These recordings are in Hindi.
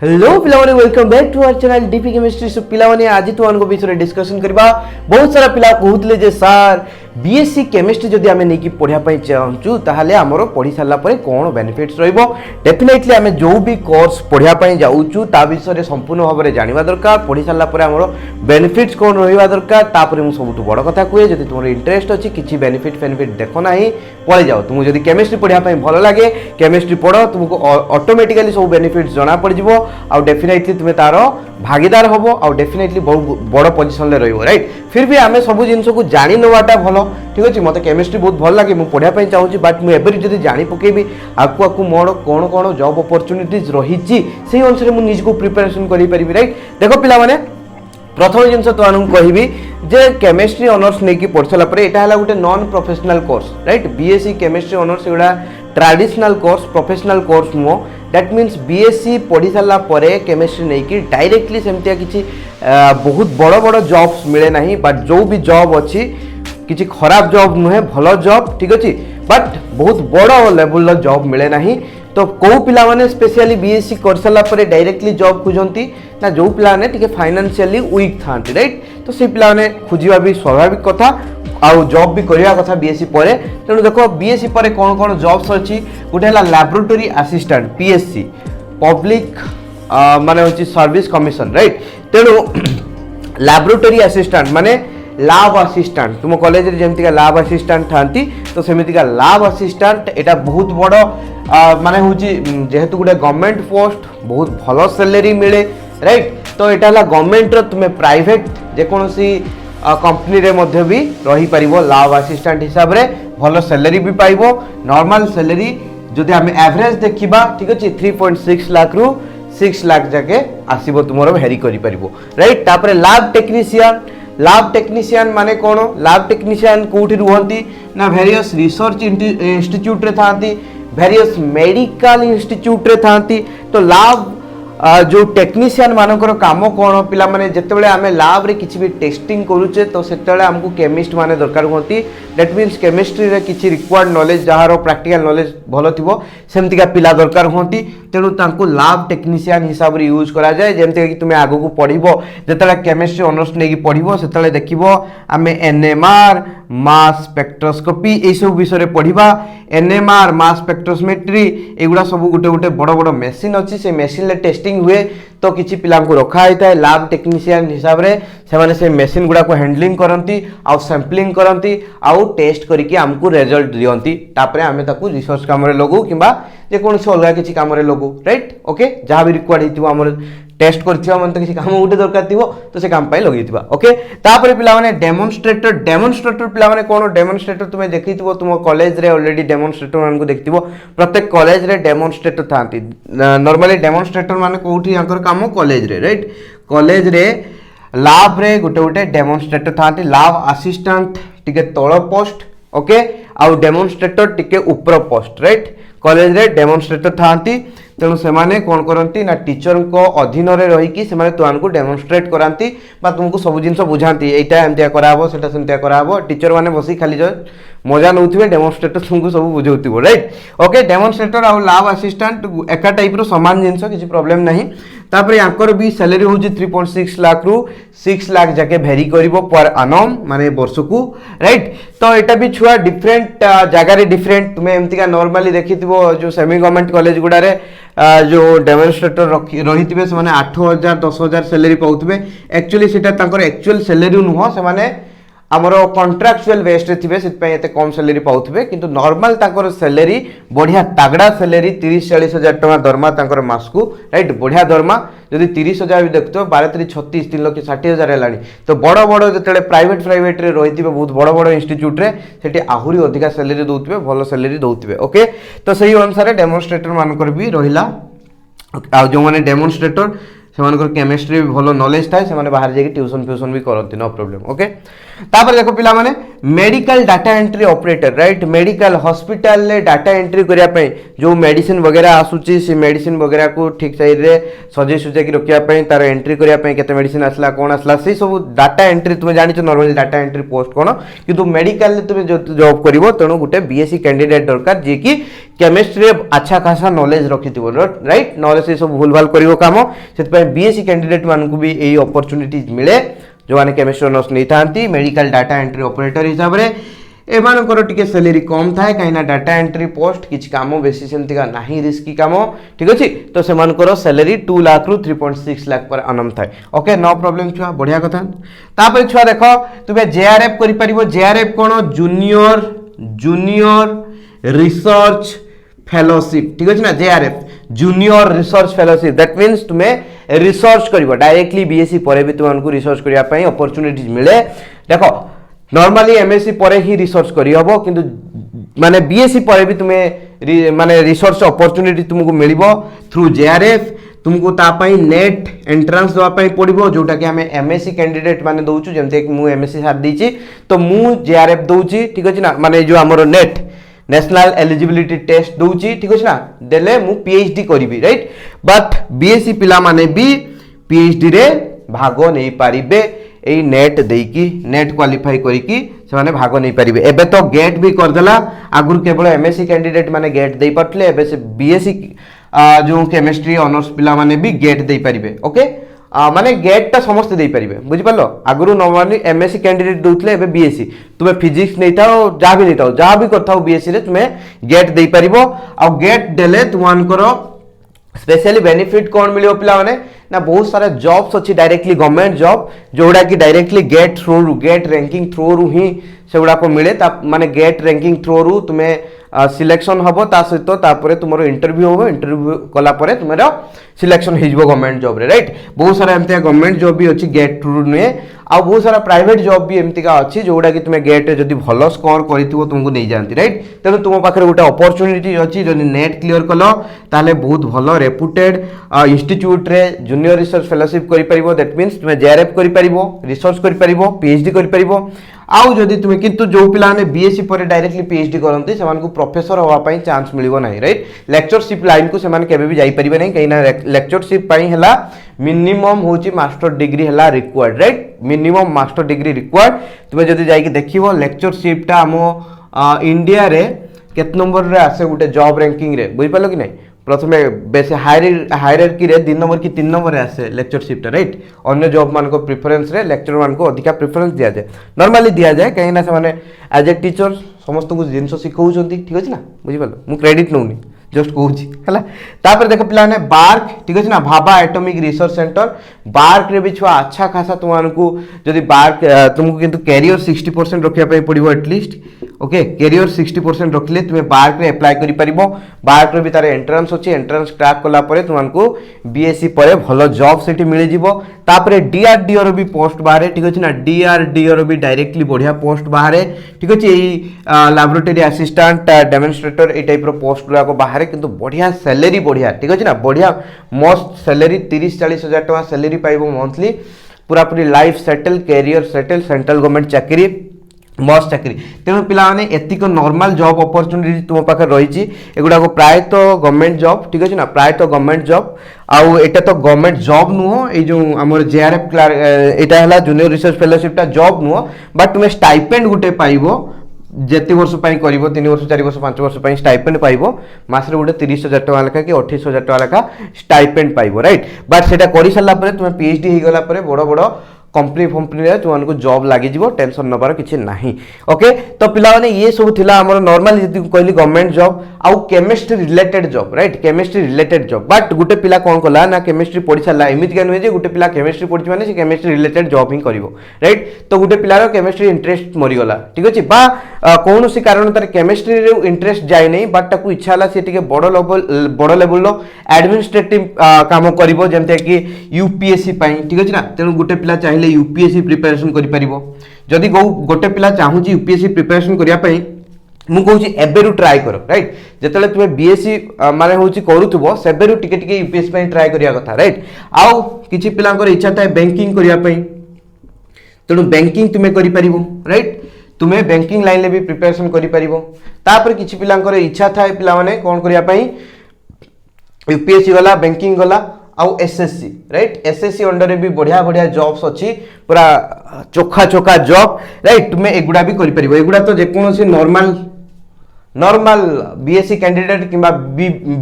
हेलो पिलाने welcome back to our channel DP chemistry. So पिलाने आज तुमको विषय डिस्कशन करबा। बहुत सारा पिला कहउतले जे सर बीएससी केमिस्ट्री जदि आमे नेकी पढिया पई चाहूचु ताहाले हमरो पढि साला परे कोन बेनिफिट्स रहइबो। डेफिनेटली आमे जो भी कोर्स पढिया पई जाउचु ता विषय संपूर्ण भाबरे जानिबा दरकार। पढि साला परे हमरो बेनिफिट्स कोन रहिबा दरकार। तापरे मु सबुठु बड़ कथा कुए जदि तुमरो इंटरेस्ट अछि किछि बेनिफिट देखो नाही पळे जाओ। तुमु जदि केमिस्ट्री पढिया पई भलो लागे केमिस्ट्री पढो, तुमको ऑटोमेटिकली सब बेनिफिट्स जाना पड़ जिवो आ डेफिनेटली तुमे तारो भागीदार होबो आ डेफिनेटली बहुत बड़ पोजीशन ले रहिबो। राइट, फिर भी आमे सब जिंस को जानि नवाटा भलो। ठीक अछि, मते केमिस्ट्री बहुत भल लागे, मु पढिया पई चाहूची, बट मु एबरी जदि जानि पकेबी आकु आकु मोर कोन कोन जॉब अपॉर्चुनिटीज रहिची सेही अनुसार मु निज को प्रिपरेशन करि परिबी। राइट, देखो पिला माने प्रथम जिनस तुम कहबी जे केमिस्ट्री ऑनर्स नहीं कि पढ़ सारा एटा हला गोटे non professional course. Right, BSc chemistry honours एगुड़ा ट्रेडिशनल कोर्स, प्रोफेशनल कोर्स नुह। दैट मीन्स बीएससी पढ़ी सारा केमिस्ट्री नहीं कि डायरेक्टली सेमतिया किछि बहुत बड़ बड़ जॉब्स मिले नहीं। बट जो भी जॉब अच्छी किछि खराब जॉब नुहे, भल जॉब ठीक अच्छी, बट बहुत बड़ लेवल जॉब मिले नहीं। तो कौ पिला माने स्पेशली बीएससी कर सारा डायरेक्टली जॉब खोजती ना जो पिला ने टिके फाइनेंशियली वीक थांती। राइट, तो से पिला ने खोजिबा भी स्वाभाविक कथा आउ जॉब भी करिया कथा बीएससी परे। तेणु देखो बीएससी परे कौन कौन जॉब्स अच्छी। गोटे है लैबोरेटरी असिस्टेंट पीएससी, पब्लिक माने होची सर्विस कमिशन। राइट, तेणु लैबोरेटरी असिस्टेंट माने लैब असिस्टेंट तुम कॉलेज रे जेमती का लैब असिस्टेंट थांती तो सेमिति का लैब असिस्टेंट एटा बहुत बड़ माने होची जेहेतु गोटे गवर्नमेंट पोस्ट बहुत भल सैलरी मिले। राइट, तो एटा हला गवर्नमेंट रो तुमे प्राइवेट जे कोनोसी कंपनी रे मध्य भी रही परिबो लैब असिस्टेंट हिसाब रे भल सैलरी भी पाइबो। नॉर्मल सैलरी जदि हम एवरेज देखिबा ठीक अछि 3.6 लाख रु 6 लाख जाके आसीबो तुमरो भेरी करि परिबो। राइट, तापरे लैब टेक्नीशियन, लैब टेक्नीशियन माने कोन? लैब टेक्नीशियन कोठी रुहंती ना वेरियस रिसर्च इंस्टीट्यूट रे थांती, वेरियस मेडिकल इंस्टीट्यूट रे थांती। तो लैब जो टेक्नीशियन मानकर काम कौन पिला माने जेतेबेले आमे लैब रे किछि भी टेस्टिंग करूचे तो सेतेबेले हमकु केमिस्ट माने दरकार होती। दैट मीन्स केमिस्ट्री रे किछि रिक्वायर्ड नॉलेज जहारो प्रैक्टिकल नॉलेज भलो थिबो सेमति का पिला दरकार होती। तेणु तांको लैब टेक्नीशियन हिसाब रे यूज करा जाय। जेमति कि तुमे आगो को पढिबो जेतेबेले केमिस्ट्री ऑनर्स नेकी पढिबो सेतेबेले देखिबो आमे एनएमआर मास स्पेक्ट्रोस्कोपी ए सब विषय रे पढिबा। एनएमआर मास स्पेक्ट्रोमेट्री एगुडा सब गोटे गोटे बड़ बड़ मशीन अछि, से मशीन ले टेस्टिंग हुए तो किछि पिला को रखा होता है लैब टेक्नीशियन हिसाब रे। सेमाने से मशीन गुडा को handling करंती uh sampling करंती a test करके हमको रिजल्ट दियंती। तापरे आमे ताकू रिसर्च काम रे लगो किबा जे कोन से अलगा किछि काम रे लगो। राइट, ओके, जहां भी रिक्वायर्ड हितिबो हमर टेस्ट करथिबा मन तो किछि काम उठे दरकार थिबो तो से काम पाई लगैथिबा। ओके, तापरे पिला माने डेमोन्स्ट्रेटर, डेमोन्स्ट्रेटर पिला माने कोन? डेमोन्स्ट्रेटर तुमे देखिथिबो तुम कॉलेज रे ऑलरेडी डेमोन्स्ट्रेटर मान को देखिथिबो। प्रत्येक कॉलेज रे डेमोन्स्ट्रेटर थांती। नॉर्मली डेमोन्स्ट्रेटर माने कोठी आंकर काम कॉलेज रे। राइट, कॉलेज रे लैब रे गोटे गोटे डेमोन्स्ट्रेटर थांती। लैब असिस्टेंट टिके तळ पोस्ट, ओके, आउ डेमोन्स्ट्रेटर टिके ऊपर पोस्ट। राइट, कॉलेज रे डेमोन्स्ट्रेटर थांती। तेणु सेमाने कौन करती ना टीचर को अधीन रे रहीकि सेमाने तुमको डेमोन्स्ट्रेट कराती बा तुमको सब जिन बुझाती एटा एमतिया कराबो सेटा सेमतिया कराबो। टीचर माने बसी खाली जो मजा नउथिबे, डेमोन्स्ट्रेटर तुमको सब बुझाउथिबो। राइट, ओके, डेमोन्स्ट्रेटर और लैब असिस्टेंट एका टाइप रो समान जिंस किछि प्रॉब्लम नहीं। तापर यांकर भी सैलरी होची 3.6 लाख रु 6 लाख जाके भेरी करिवो पर एनम माने वर्ष को। राइट, तो एटा भी छुआ डिफरेंट जगह रे डिफरेंट तुमे एमती का नॉर्मली देखिथिबो जो सेमी गवर्नमेंट कॉलेज गुडा रे जो डेमोन्स्ट्रेटर रही से 8,000 10,000 सैलरी पाउथिबे। एक्चुअली सेटा तांकर एक्चुअल सैलरी नुह, से माने हमरो कॉन्ट्रैक्चुअल बेस रे थिबे सेत पय एते कम सैलरी पाउथिबे। किंतु नॉर्मल तांकर सैलरी बढ़िया तगड़ा सैलरी 30-40 हजार टका दरमा तांकर मास को। राइट, बढ़िया दरमा जदि 30,000 भी देखतो 12-36 3,60,000 हेलानी। तो बड़ बड़ जतले प्राइवेट रे रहिथिबे बहुत बड़ बड़ इंस्टीट्यूट रे सेठी आहुरी अधिका सैलरी दउथिबे, भलो सैलरी दउथिबे। ओके, तो सही अनुसार डेमोन्स्ट्रेटर मानकर भी रहिला। आ जो माने डेमोन्स्ट्रेटर सेमानकर केमिस्ट्री भी भलो नॉलेज थाए, सेमाने बाहर जाके ट्यूशन फ्यूशन भी करती, नो प्रॉब्लम। ओके, तापर देखो पिला माने medical data entry operator right medical hospital ले डाटा एंट्री करिया पई जो मेडिसिन वगैरह आसुची से मेडिसिन वगैरह को ठीक सही रे सजे सुजे की रखिया पई तार एंट्री करिया पई केते मेडिसिन आसला कोन आसला से सब डाटा एंट्री तुमे जानि छ नॉर्मली डाटा एंट्री पोस्ट कोन किंतु मेडिकल ले तुमे जॉब करिवो तणो गुटे बीएससी कैंडिडेट दरकार जे कि केमिस्ट्री अच्छा खासा नॉलेज रखिथिबो राइट नॉलेज से सब भूलभाल करिवो काम सेत पई बीएससी कैंडिडेट मान को भी एई अपॉर्चुनिटीज मिले जो माने केमिस्ट्री ऑनर्स नहीं थांती मेडिकल डाटा एंट्री ऑपरेटर हिसाब रे एमानकर टिके सैलरी कम थाए कहीं ना डाटा एंट्री पोस्ट किछ काम बेसी सेमती का नाही रिस्की काम ठीक अछि तो सेमानकर सैलरी 2 लाख रु 3.6 लाख पर अनम थाए ओके नो प्रॉब्लम छुआ बढ़िया कथा तापर छुआ देखो तुबे जेआरएफ करि परिबो जेआरएफ कोन जूनियर रिसर्च फेलोशिप ठीक अछि ना JRF junior research fellowship that means तुम्हें रिसर्च करिवो डायरेक्टली बीएससी परे भी तुमको रिसर्च करिया पई अपॉर्चुनिटीज मिले देखो नॉर्मली एमएससी परे ही रिसर्च करि हबो किंतु माने बीएससी परे भी तुम्हें माने रिसर्च अपॉर्चुनिटी तुमको मिलिबो थ्रू जेआरएफ तुमको ता पई नेट एंट्रेंस दवा पई पड़िबो जोटा कि हमें एमएससी कैंडिडेट माने दउछु जेमते कि मु एमएससी साथ दीची तो मु जेआरएफ दउची ठीक अछि ना माने जो हमरो नेट नेशनल एलिजिबिलिटी टेस्ट दउची ठीक अछि ना देले मु पीएचडी करिवि राइट बट बीएससी पिला माने भी पीएचडी रे भाग नै पारिबे एई नेट देकी नेट क्वालिफाई करिकी से माने भाग नै पारिबे एबे तो गेट भी कर देला आगुर केवल एमएससी कैंडिडेट माने गेट देई पटले एबे से बीएससी जो केमिस्ट्री ऑनर्स पिला माने भी गेट देई पारिबे ओके माने गेट ता समस्त देई पारिबे बुझि पालो आगुरु नॉर्मली एमएससी कैंडिडेट दोतले एबे बीएससी तुमे फिजिक्स नै थाओ जा भी करथाओ बीएससी रे तुमे गेट देई पारिबो आ गेट देले तुमान करो स्पेशली बेनिफिट कौन मिलियो पिला माने ना बहुत सारा जॉब्स अच्छी डायरेक्टली गवर्नमेंट जॉब जोड़ा कि डायरेक्टली गेट थ्रू रु गेट रैंकिंग थ्रू रु ही सेगुड़ा को मिले ता माने गेट रैंकिंग थ्रू रु तुम्हें सिलेक्शन हबो ता सहित तापरे तुमरो इंटरव्यू हबो इंटरव्यू कला परे तुमरो सिलेक्शन हिजबो गवर्नमेंट जॉब रे राइट बहुत सारा एमते गवर्नमेंट जॉब भी अछि गेट थ्रू ने आ बहुत सारा प्राइवेट जॉब भी एमती का अछि जोड़ा कि तुमे गेट जदी भलो स्कोर करिथिबो तुमको नै जानती राइट तेनो तुम पाखरे गोटे अपॉर्चुनिटी अछि जदी नेट क्लियर कलो ताले बहुत भलो रेपुटेड इंस्टीट्यूट रे जूनियर रिसर्च फेलोशिप करि परिबो दैट मींस तुमे जेआरएफ करि परिबो रिसर्च करि परिबो पीएचडी करि परिबो आउ जदि तुमे किंतु जो पिला ने बीएससी पर डायरेक्टली पीएचडी करंती सेमान को प्रोफेसर होवा पई चांस मिलिबो नाही राइट लेक्चरशिप लाइन को सेमान केबे भी जाई परिबे नाही कहिना लेक्चरशिप पई हला मिनिमम होची मास्टर डिग्री हला required right minimum master degree required तुमे जदि जाई कि देखिबो लेक्चरशिप ता हमो इंडिया रे केत नंबर रे आसे गुटे जॉब रैंकिंग रे बुझि पालो कि नाही प्रथमे बेसे हायरार्की रे 3 नंबर की 3 नंबर रे आसे लेक्चरशिप टा राइट अन्य जॉब मान को प्रेफरेंस रे लेक्चर मान को अधिका प्रेफरेंस दिया जाए नॉर्मली दिया जाए कहीं ना से माने एज ए टीचर समस्त को जिंस सिखौचंती ठीक अछि ना बुझि पालो मु क्रेडिट नउनी जस्ट कहूची हला तापर देख पिला ने बार्क ठीक अछि ना Bhabha atomic research centre bark रे भी छुआ अच्छा खासा तुमको जदी बार्क तुमको किंतु कैरियर 60% रखिया पई पड़िबो एटलीस्ट ओके कैरियर 60% रखले तुमे बार्क रे अप्लाई करि परिबो बार्क रे भी तारे एंट्रेंस अछि एंट्रेंस क्रैक कला परे तुमको बीएससी परे भलो जॉब सेठी मिलि जिवो तापर डीआरडीओ रो भी पोस्ट बाहरे ठीक अछि ना डीआरडीओ रो भी डायरेक्टली बढ़िया पोस्ट बाहरे ठीक अछि एई लैबोरेटरी असिस्टेंट डेमोन्स्ट्रेटर ए टाइप रो पोस्ट गुला को बाहरे किंतु बढ़िया सैलरी बढ़िया ठीक अछि ना बढ़िया मस्त सैलरी 30-40 हजार टका सैलरी पाइबो मंथली पूरा पूरी life settle career settle central government चाकरी मस्त चाकरी तेणु पिला माने एतिक नॉर्मल जॉब अपॉर्चुनिटी तुम पाखे रही एगुड़ा को प्राय तो गवर्नमेंट जॉब ठीक अच्छे ना प्राय तो गवर्नमेंट जॉब आउ एटा तो गवर्नमेंट जॉब नुह ये जो आम जेआरएफ एटा है जूनियर रिसर्च फेलोशिप जॉब नुह बट तुम्हें स्टाइपेंड गुटे पाइबो जेते वर्ष पाई करिवो 3 वर्ष 4 वर्ष 5 वर्ष पाई स्टाइपेंड पाइबो मासरे गुटे 30,000 टका लेखा कि 28,000 टका लेखा स्टाइपेंड पाइबो राइट बट सेटा करि सल्ला परे तुमे पीएचडी हे गला परे बड़ बड़ कंपनी रे तुमको जॉब लागि जिवो टेंशन नबार किछि नाही ओके तो पिला माने ये सब थिला हमर नॉर्मल जति कहली गवर्नमेंट जॉब आउ chemistry related job right chemistry related job but गुटे पिला कोन कला ना केमिस्ट्री पढि सला एमिति के नुहे जे गुटे पिला केमिस्ट्री पढि माने से केमिस्ट्री रिलेटेड जॉब ही करिवो राइट तो गुटे पिलार केमिस्ट्री इंटरेस्ट मरि गला ठीक अछि बा कोनोसी कारण तार केमिस्ट्री रे इंटरेस्ट जाय नै बट ताकू इच्छा हला से टिके बड़ लेवल लो एडमिनिस्ट्रेटिव काम करिवो जेमते कि यूपीएससी पई ठीक अछि ना तेनु गुटे पिला चाहि यूपीएससी प्रिपरेशन करि परिबो जदी गोटे पिला चाहू जी यूपीएससी प्रिपरेशन करिया पई मु कहूची एबेरु ट्राई करो राइट जेतले तुमे बीएससी माने होची करूथबो सेबेरु टिके टिके यूपीएससी पई ट्राई करिया कथा राइट आउ किछि पिलांकर इच्छा थाए बैंकिंग करिया पई तेनु बैंकिंग तुमे करि परिबो राइट तुम्हें बैंकिंग लाइन भी प्रिपरेशन करि परिबो तापर किछि पिलांकर इच्छा थाए पिला माने कोन करिया पई यूपीएससी गला बैंकिंग गला आउ एसएससी राइट एसएससी अंडर रे भी बढ़िया बढ़िया जॉब्स अच्छी पूरा चोखा चोखा जॉब राइट तुम्हें एगुड़ा भी करि परिबो एगुड़ा तो जे कोनोसी नॉर्मल बीएससी कैंडिडेट किंबा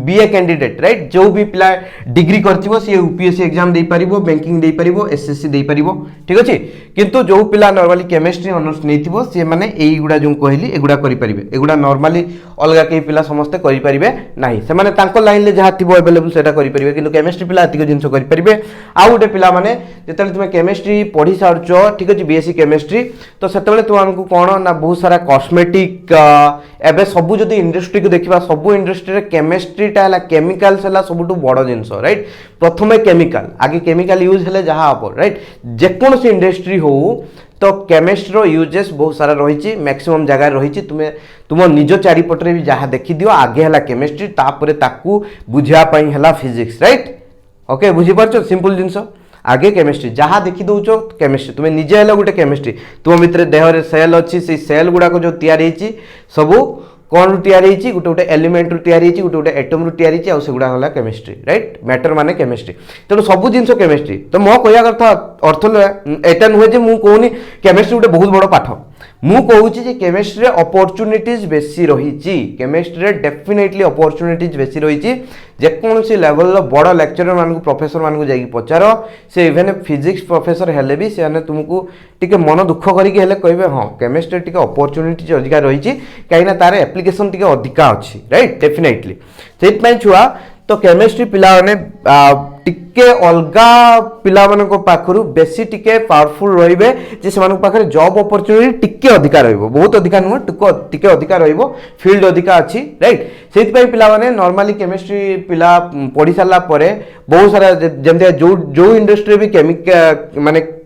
बीए कैंडिडेट राइट जो भी पिला डिग्री करथिबो से यूपीएससी एग्जाम दे परिबो बैंकिंग दे परिबो एसएससी दे परिबो ठीक अछि किंतु जो पिला नॉर्मली केमिस्ट्री ऑनर्स नेथिबो से माने एई गुडा जो कहली एगुडा करि परिबे एगुडा नॉर्मली अलगा के पिला समस्त करि परिबे नाही से माने तांको लाइन ले जहा थिबो अवेलेबल सेटा करि परिबे किंतु केमिस्ट्री पिला अतिक जिंस करि परिबे आ गुटे पिला माने जेतले तुमे केमिस्ट्री पढी सारचो ठीक अछि बीएससी केमिस्ट्री तो सेतबेले तुमको कोन ना बहुत सारा कॉस्मेटिक एबे सबु जदि इंडस्ट्री को देखिबा सबु इंडस्ट्री रे केमिस्ट्रीटा हला केमिकल्स हला सबुटु बड़ जिंस राइट प्रथमे केमिकल आगे केमिकल यूज हेले जहा आप राइट जे कोन से इंडस्ट्री हो तो केमिस्ट्री रो यूजेस बहुत सारा रही मैक्सिमम जगह रही तुम्हें तुम निज चारिपटे भी जहाँ देखी दियो आगे है केमिस्ट्री तापर ताकू बुझापी है फिजिक्स राइट ओके बुझीपार सिंपल जिनस आगे केमिस्ट्री जहाँ देखी दौच केमिस्ट्री तुम्हें निजे हेलो गोटे केमिस्ट्री तुम भितर देहरे सेल अच्छी से सेल गुड़ाक जो तैयारी सबू कौन तैयारी गोटे गोटे एलिमेंट तैयारी गोटे गोटे एटम तैयारी आउ सेगुड़ा होला केमिस्ट्री राइट मैटर माने केमिस्ट्री तेणु सब जिन केमिस्ट्री तो मो कहया कथा अर्थ एटा नुहे जे मु कहूनी केमिस्ट्री गोटे बहुत बड़ पाठ मु कहूची जे केमिस्ट्री अपॉर्चुनिटीज बेसी रही केमिस्ट्री डेफिनेटली अपॉर्चुनिटीज बेसी रही जेकोसी लेवल बड़ लेक्चरर मान प्रोफेसर मान जाई पचार से इवेन फिजिक्स प्रोफेसर हेले भी से तुमको टिके मन दुख करके हेले कहबे हां केमिस्ट्री टिके अपॉर्चुनिटीज अधिका रही कहीं तार एप्लिकेशन टिके अधिका अच्छी राइट डेफिनेटली से छुआ तो केमिस्ट्री पिला माने टिके अलगा पिला मानको पाखरु बेसी टिके पावरफुल रहिबे जे समान पाखरे जॉब अपॉर्चुनिटी टिके अधिका रहइबो बहुत अधिका नुह टिके अधिका रहइबो फील्ड अधिका अछि राइट सेति पई पिला माने नॉर्मली केमिस्ट्री पिला पढी साला परे बहुत सारा जेमते जो इंडस्ट्री भी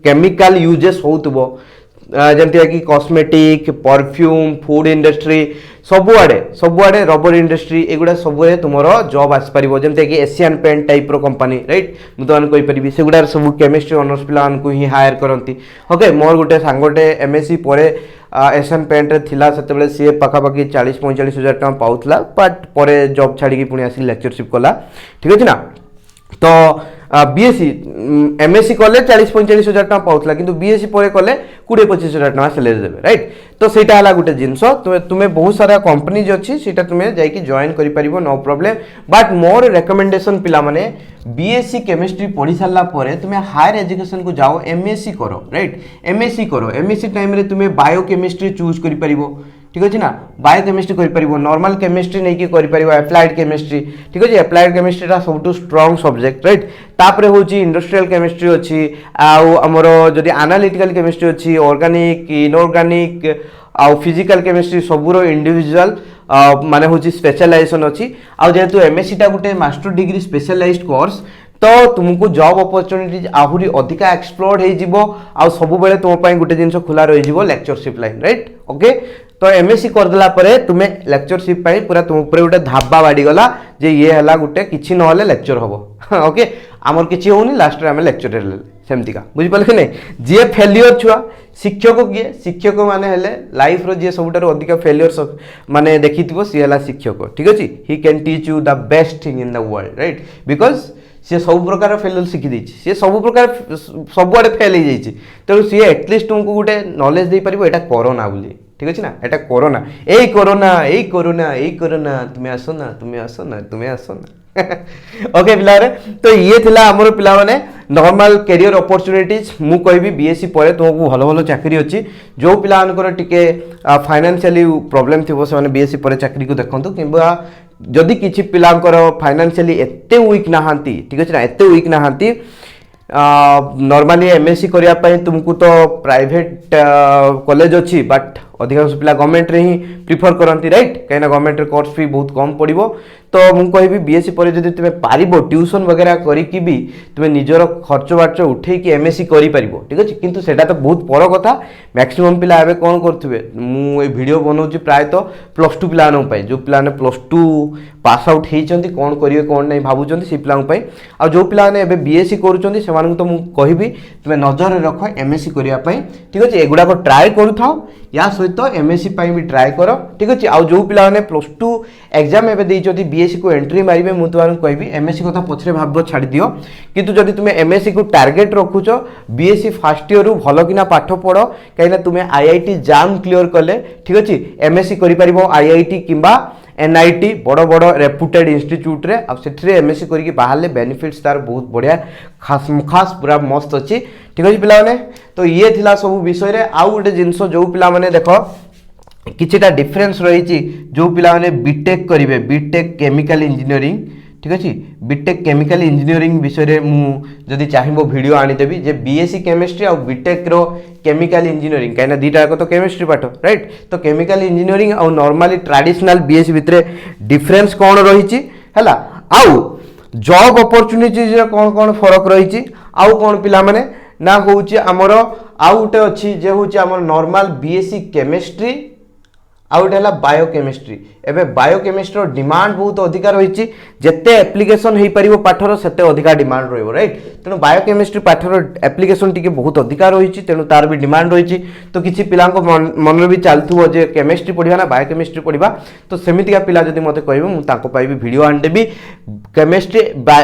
केमिकल यूजेस होतबो जमती कि कॉस्मेटिक परफ्यूम फूड इंडस्ट्री सबुआडे रबर इंडस्ट्री एगुड़ा सब तुम जॉब आसपार जमती कि एशियन पेंट टाइप रो कंपनी राइट मुझे कहीपरि सेगुड़ा सब केमिस्ट्री ऑनर्स पिला ही हायर करती ओके मोर गोटे सांगटे एमएससी पर एशियन पेंट रे थिला सेतेबेले सी पाखापाखि 40-45 हजार टका पाउथला बट पर जॉब छाड़ी पुणी आसी लेक्चरशिप कला ठीक अच्छे ना तो बीएससी एमएससी कले 40-45 हजार टका पाउथला किंतु बीएससी पर कले 20-25 हजार टका सैलरी देबे राइट तो सेटा हला गुटे जिंस तुम्हें बहुत सारा कंपनीज अच्छी सेटा तुम्हें जाइकी जॉइन करि परिबो no problem but more recommendation पिला माने बीएससी केमिस्ट्री पढ़ी सारा पर तुम्हें हायर एजुकेशन को जाओ एमएससी करो राइट एमएससी करो एमएससी टाइम रे तुम्हें बायोकेमिस्ट्री चूज करि परिबो ठीक अच्छे ना बायोकेमिस्ट्री कर नॉर्मल केमिस्ट्री नहीं कि कर एप्लाइड केमिस्ट्री ठीक अच्छे एप्लाइड केमिस्ट्री सब स्ट्रॉन्ग सब्जेक्ट राइट तापर हूँ इंडस्ट्रियल केमिस्ट्री अच्छी आमर जदि एनालिटिकल केमिस्ट्री अच्छी ऑर्गेनिक इनऑर्गेनिक आउ फिजिकल केमिस्ट्री सबूर इंडिविजुअल माने हूँ स्पेशलाइजेशन अच्छी आउ जेहेतु एमएससी टा गोटे मास्टर डिग्री स्पेशलाइज्ड कोर्स तो तुमको जॉब अपॉर्चुनिटीज आहरी अधिका एक्सप्लोर हो सब बेले तुम गोटे जिन खुला रही लेक्चरशिप लाइन राइट ओके तो एमएससी करदेला परे तुम्हें लेक्चरशिप पूरा तुम ऊपर गोटे धाबा बाड़ीगला जे ये है गोटे किसी ना लेक्चर हम ओके आमर किसी होनी लास्ट आम लेक्चर सेमतिका बुझिपारे कि नहीं जी फेलियर छुआ शिक्षक किए शिक्षक माने हेले लाइफ रो जी सबुठार अधिक फेलियर माने देखी सी है शिक्षक ठीक अच्छे he can teach you the best thing in the world right because सी सब प्रकार फेलियर शिखी देछि सी सब प्रकार सबुआडे फेल हो जाइए तेणु सी एटलिस्ट तुमको गोटे नॉलेज दे पारिबो एटा कोरोना बोली ठीक अच्छे ना एटा कोरोना ए कोरोना ए कोरोना ए कोरोना तुम्हें आसो ना तुम्हें आसो ना तुम्हें आसो ना ओके पिला तो ये थिला हमर पिला माने नॉर्मल कैरियर अपॉर्चुनिटीज मु कहबी बीएससी पर तुमको भल भल चाकरी अच्छी जो पिला अनकर टिके फाइनेंशियली प्रॉब्लम थिबो से माने बीएससी पर चाकरी को देखंतु किबा जदि किछि पिलांकर फाइनेंशियली एते वीक नाहांती ठीक अच्छे ना एते वीक नाहांती नॉर्मली एमएससी करिया पई तुमको तो प्राइवेट कॉलेज अच्छी बट अधिकांश पिला गवर्नमेंट रे ही प्रिफर करती राइट कहीं गवर्नमेंट रे कोर्स फी बहुत कम पड़ो तो मुझे कहबी बीएससी पर जब तुम्हें पार ट्यूशन वगैरह करी भी तुम्हें निजर खर्च बार्च उठे कि एमएससी कर ठीक अच्छे किंतु सेटा तो बहुत पर कथा मैक्सिमम पिला एबे कौन करुवे मुझे वीडियो बनाऊँ प्रायतः +2 पिला जो पिलाने +2 पास आउट होती कौन करेंगे कौन नहीं भावुं से पिलांपाई आ जो पिलाने एबे बीएससी करुँच से तो मुझे कहबी तुम्हें नजर रख एमएससी करने ठीक अच्छे एगुड़ाक ट्राए करूँ या सहित एमएससी भी ट्राए कर ठीक अच्छे आउ जो पिलाने +2 एग्जाम एबे देइछथि बीएससी को एंट्री मारिबे मु तुमको कहबी एमएससी कथा पछरे भाव छाड़ी दियो किंतु जदि तुमे एमएससी को टार्गेट रखुछ बीएससी फर्स्ट ईयर रु भल किना पाठ पढ़ कहीं तुमे आईआईटी जाम क्लियर कले ठीक अच्छे एमएससी करि परिबो आईआईटी किंबा एनआईटी बड़ बड़ रेपुटेड इंस्टीट्यूट रे अब से एमएससी करके बाहर बेनिफिट्स तार बहुत बढ़िया खास खास पूरा मस्त अच्छी ठीक अच्छे पिलाने तो ये थिला सब विषय रे आउ गोटे जिनस जो पिला माने देखो किछिटा डिफरेंस रही जो पिला माने बीटेक करिवे बीटेक केमिकल इंजीनियरिंग ठीक अच्छे बीटेक केमिकल इंजीनियरिंग विषय रे मु जदि चाहिबो वीडियो आनीदेवी जे बीएससी केमिस्ट्री और बीटेक रो केमिकल इंजीनियरिंग कहीं दुईटा जाक तो केमिस्ट्री पाठ राइट तो केमिकल इंजीनियरिंग और नॉर्मली ट्रेडिशनल बीएससी भितर डिफरेंस कौन रही है आउ जॉब अपॉर्चुनिटीज कौन कौन फरक रही आउ कौन पिला माने ना हूँ आमर आउ गोटे अच्छी जे हूँ आम नॉर्मल बीएससी केमिस्ट्री आउ गोटे है बायोकेमिस्ट्री एवं बायोकेमिस्ट्री डिमांड बहुत अधिका रही जिते एप्लिकेशन हो पार पाठर से अधिका डिमांड रही राइट तेणु बायोकेमिस्ट्री पाठर एप्लिकेशन टी बहुत अधिका रही तेणु तार भी डिमांड रही तो किसी पिला मन भी चलुव जे केमिस्ट्री पढ़ा ना बायोकेमिस्ट्री पढ़ा तो सेमतिका पिला जब मत कहे मुझे भी वीडियो आनीदेवी केमिस्ट्री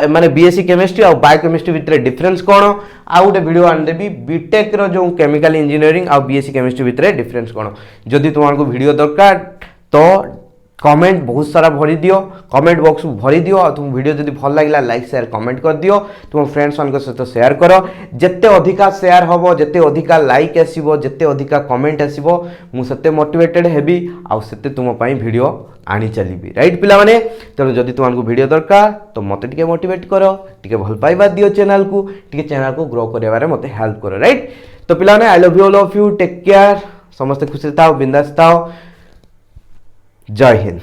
माने बीएससी केमिस्ट्री और बायोकेमिस्ट्री भितर डिफरेंस कौन आउ गोटे वीडियो आनीदेवी बीटेक जो केमिकल इंजीनियरिंग और बीएससी केमिस्ट्री भितर डिफरेंस कौन जदि तुमको वीडियो दरकार तो कमेंट बहुत सारा भरी दियो कमेंट बॉक्स भरी दियो और तुम वीडियो जब भल लगे लाइक शेयर कमेंट कर दियो तुम फ्रेंड्स मान सहित शेयर कर जिते अधिका शेयर हम जिते अधिका लाइक आसो जिते अधिका कमेंट आसो मुझे मोटिवेटेड हेबी आउ से तुम वीडियो आनी चलिए राइट पिला माने तेणु जदि तुमको वीडियो दरकार तो मत टे मोटिवेट कर टे भल पाइबा दियो चैनल को ग्रो कर मत हेल्प कर राइट तो पिला I love you all of you take care समस्त खुशी था बिंदास था जय हिंद।